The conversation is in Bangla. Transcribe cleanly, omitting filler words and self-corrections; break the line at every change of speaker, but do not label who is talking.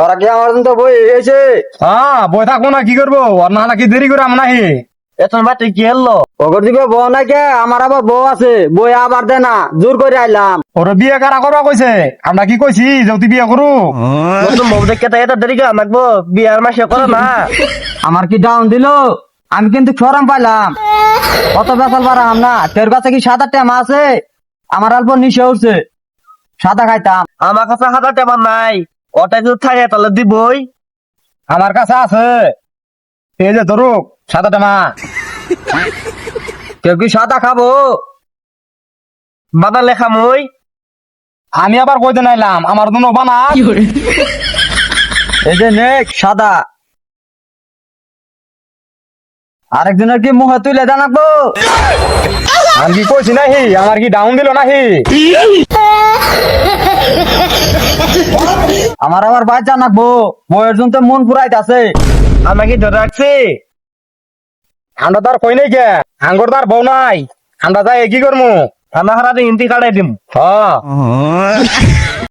ওরা কি আমার তো বই এসে
হ্যাঁ বই থাকবো না কি করবো আর না নাকি দেরি করে আমরা নাহি
এখন বাটে কি হলো?
ওগর দিকে বউ নাই কে আমার আবার বউ আছে বই আবার দে না জোর করে আইলাম।
ওর বিয়ে কারা করবা কইছে আমরা কি কইছি যে তুই বিয়ে করু
নতুন বউ দেখে তাই এটা দেরি করে আমাকবো বিয়ার মাসে করো না।
আমার কি ডাউন দিল? আমি কিন্তু ফরম পাইলাম কত বেসাল পারাম না। তোর কাছে কি 7-8 টাকা আছে? আমার অল্প নিশে উঠছে, সাদা খাইতাম।
আমার কাছে 1000 টাকা নাই, ওটা যদি থাকে তাহলে দিবই।
আমার কাছে আছে এই যে ধরুক 7 টাকা
কেউ কি সাদা খাবো?
বাবা লেখা মই
আমি আবার কইতে নাইলাম আমার জন্য বানা
এই যে নেক সাদা। আরেকজনের কি মুখে তুলে জানাবো?
আমি কি কইছি নাহি আমার কি ডাউন দিল নাহি
আমার আবার ভাই জানাবো বইয়ের জন্য তো মন পুরাইতাছে।
আমাকে ধরে রাখছি।
আমরা তো আর কই নাই কে আঙ্গুর তার বউ নাই আমরা যাই কি করবো
থানা হারাতে ইন্তি কাটাই দিম।
হ্যাঁ